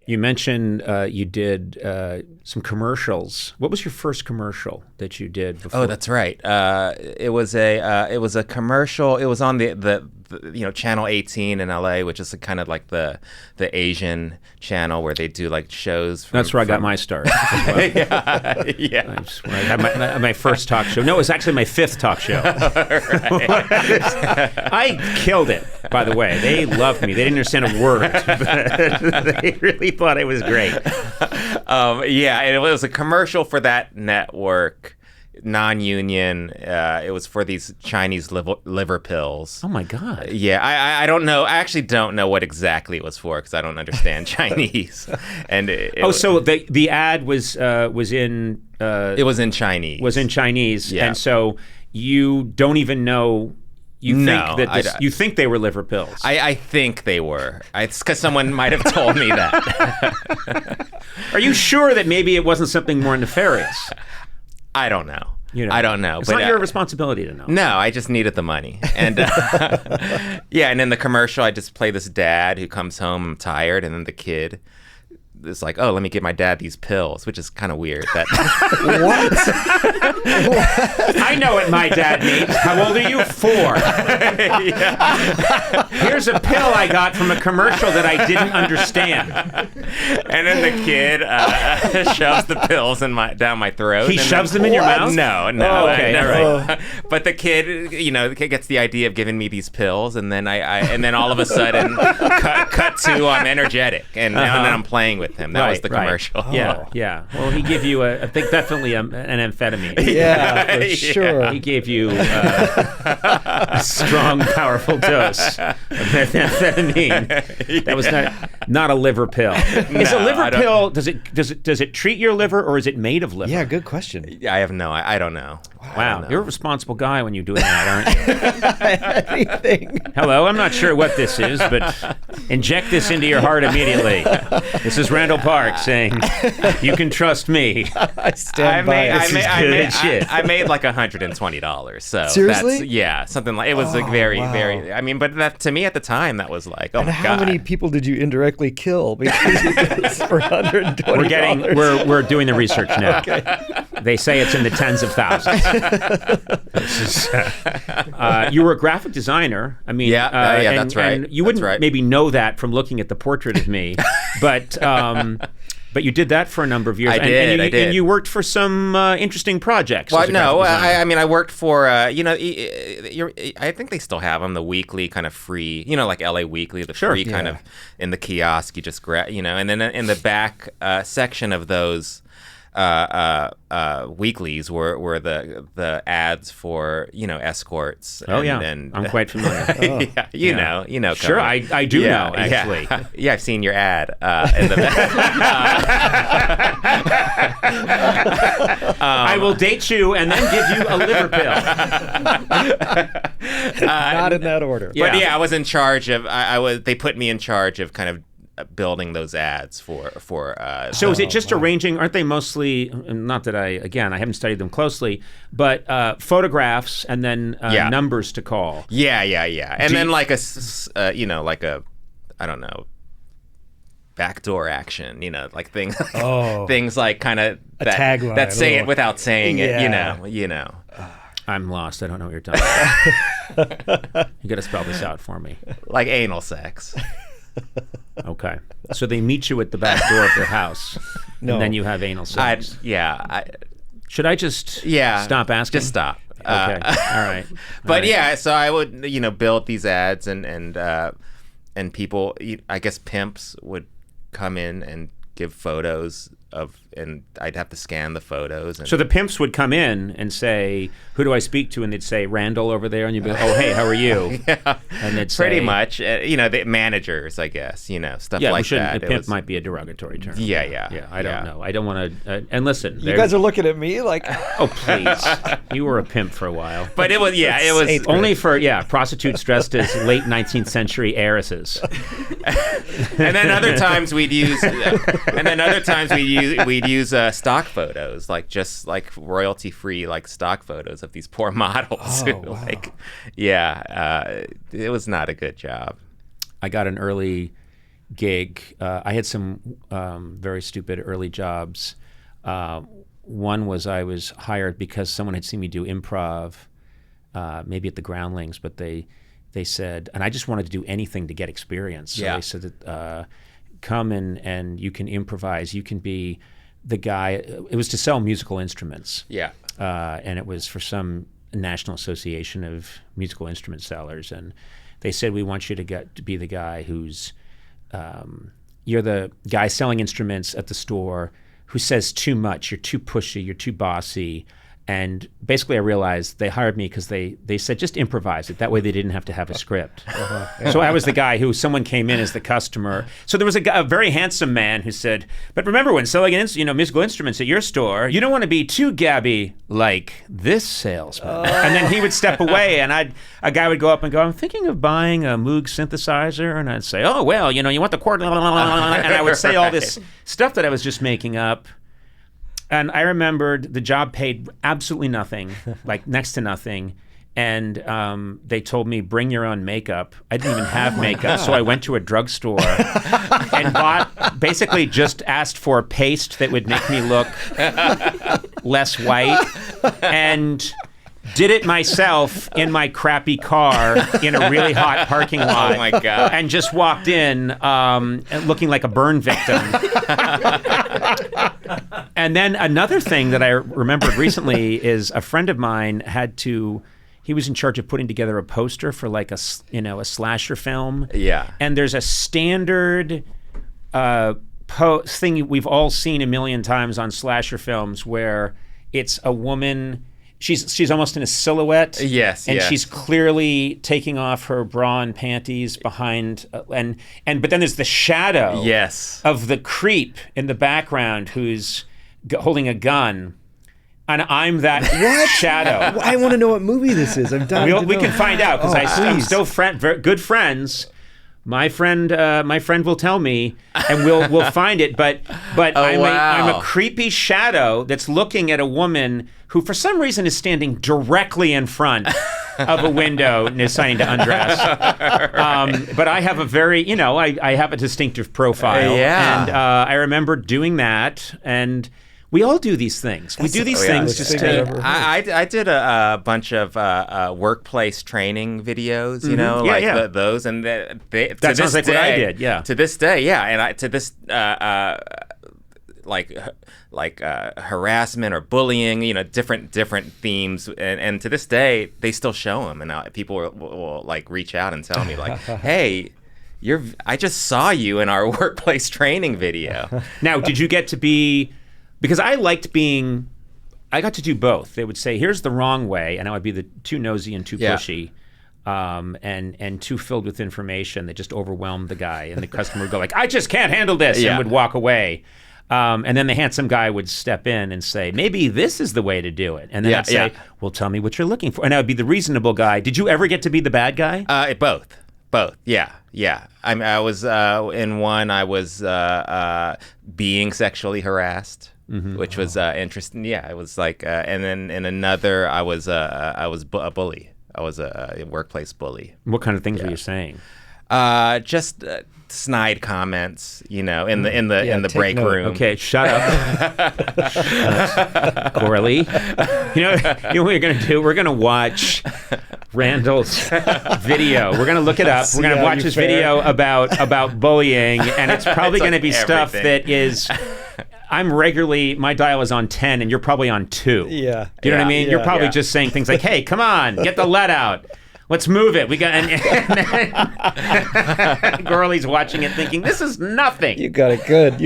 You mentioned you did some commercials. What was your first commercial that you did before? Oh, that's right. It was a commercial. It was on the Channel 18 in LA, which is kind of like the Asian channel where they do like shows. That's where I got my start. Well. Yeah. That's where I had my first talk show. No, it was actually my fifth talk show. I killed it, by the way. They loved me. They didn't understand a word, but they really thought I was great. Yeah, and it was a commercial for that network. Non-union. It was for these Chinese liver pills. Oh my God. Yeah, I don't know. I actually don't know what exactly it was for because I don't understand Chinese. And so the ad was in. It was in Chinese. Was in Chinese, yeah. And so you don't even know. You think they were liver pills. I think they were. It's because someone might have told me that. Are you sure that maybe it wasn't something more nefarious? I don't know. I don't know. It's not your responsibility to know. No, I just needed the money. And yeah, and in the commercial, I just play this dad who comes home tired, and then the kid is like, "Oh, let me get my dad these pills," which is kind of weird. That What? I know what my dad needs. How old are you? 4. Yeah. Here's a pill I got from a commercial that I didn't understand. And then the kid shoves the pills down my throat. He shoves them in your mouth? No. Oh, okay, all right. But the kid, the kid gets the idea of giving me these pills, and then and then all of a sudden, cut to I'm energetic, and then I'm playing with him. That was the commercial. Right. Yeah. Well, he gave you I think definitely an amphetamine. Yeah, for sure. He gave you a strong, powerful dose of methamphetamine. That was not a liver pill. Is a liver pill? Does it treat your liver, or is it made of liver? Yeah, good question. I have I don't know. Wow, you're a responsible guy when you do that, aren't you? Anything. Hello, I'm not sure what this is, but inject this into your heart immediately. This is Randall Park saying, "You can trust me." I stand by. I made like $120. So seriously? Something like it was like very. I mean, but that to me at the time that was like, oh and my how God. many people did you indirectly kill because you did this for $120? We're doing the research now. Okay. They say it's in the tens of thousands. You were a graphic designer. I mean, that's right. And you wouldn't maybe know that from looking at the portrait of me, but you did that for a number of years. I did. And you worked for some interesting projects. Well, no, I mean, I worked for, I think they still have them, the weekly kind of free, like LA Weekly, the free kind of in the kiosk, you just grab, and then in the back section of those weeklies were the ads for escorts. And I'm quite familiar. You know. Sure, I do know actually. Yeah, I've seen your ad in the back. I will date you and then give you a liver pill. Not in that order. But I was in charge of. They put me in charge of kind of building those ads for so is it just arranging? Aren't they mostly, not that I haven't studied them closely, but photographs and then numbers to call? Yeah. And then like a I don't know, backdoor action, like things things like kind of a tagline that say it without saying it, you know. I'm lost. I don't know what you're talking about. You got to spell this out for me. Like anal sex. Okay. So they meet you at the back door of their house, and then you have anal sex. Should I just stop asking? Just stop. Okay. All right. But so I would, build these ads and people, I guess pimps would come in and give photos and I'd have to scan the photos. So the pimps would come in and say, "Who do I speak to?" And they'd say, "Randall over there." And you'd be like, "Oh, hey, how are you?" Yeah. And they'd say, pretty much, the managers, I guess, stuff like that. A pimp might be a derogatory term. Yeah. I don't know. I don't want to. And listen, you guys are looking at me like, oh please, you were a pimp for a while. But it was it was only for prostitutes dressed as late 19th century heiresses. And then other times we'd use stock photos, like just like royalty free, like stock photos of these poor models. It was not a good job. I got an early gig. I had some very stupid early jobs. One was I was hired because someone had seen me do improv, maybe at the Groundlings, but they said, and I just wanted to do anything to get experience. So they said that come and you can improvise. You can be the guy. It was to sell musical instruments. Yeah. And it was for some National Association of Musical Instrument Sellers, and they said, we want you to be the guy who's you're the guy selling instruments at the store who says too much, you're too pushy, you're too bossy. And basically I realized they hired me because they said, just improvise it. That way they didn't have to have a script. So I was the guy who someone came in as the customer. So there was a very handsome man who said, but remember when selling musical instruments at your store, you don't want to be too gabby like this salesman. And then he would step away and a guy would go up and go, I'm thinking of buying a Moog synthesizer. And I'd say, oh, well, you want the chord. And I would say all this stuff that I was just making up. And I remembered the job paid absolutely nothing, like next to nothing. And they told me, bring your own makeup. I didn't even have makeup. So I went to a drugstore and basically just asked for a paste that would make me look less white. And did it myself in my crappy car in a really hot parking lot. Oh my God. And just walked in looking like a burn victim. And then another thing that I remembered recently is a friend of mine he was in charge of putting together a poster for like a slasher film. Yeah. And there's a standard thing we've all seen a million times on slasher films where it's a woman. She's almost in a silhouette. Yes, and she's clearly taking off her bra and panties behind, but then there's the shadow. Yes. Of the creep in the background who's holding a gun, and I'm that shadow. I want to know what movie this is. I'm dying to know. We can find out because I'm still good friends. My friend will tell me, and we'll find it. But I'm a creepy shadow that's looking at a woman who, for some reason, is standing directly in front of a window and is deciding to undress. But I have a very, I have a distinctive profile. Yeah. And I remember doing that, and we all do these things. We do these things just to... I did a bunch of workplace training videos, those, and that sounds like what I did. Yeah. To this day, yeah, and harassment or bullying, different themes, and to this day they still show them, and people will like reach out and tell me like, hey. I just saw you in our workplace training video. Now, did you get to be... Because I got to do both. They would say, here's the wrong way, and I would be the too nosy and too pushy, and too filled with information that just overwhelmed the guy. And the customer would go like, I just can't handle this, and would walk away. And then the handsome guy would step in and say, maybe this is the way to do it. And then I'd say, well, tell me what you're looking for. And I would be the reasonable guy. Did you ever get to be the bad guy? Both. Yeah. I was in one. I was being sexually harassed. Mm-hmm. Which was interesting. Yeah, it was like, and then in another, I was a bully. I was a workplace bully. What kind of things were you saying? Just snide comments, in the break room. Okay, shut up, Gourley. You know what we're gonna do? We're gonna watch Randall's video. We're gonna look it up. We're gonna watch his video about bullying, and it's probably gonna be stuff that is. My dial is on 10 and you're probably on 2. Yeah. Do you know what I mean? You're probably just saying things like, hey, come on, get the lead out. Let's move it. We got and Gourley's watching it thinking, this is nothing. You got it good.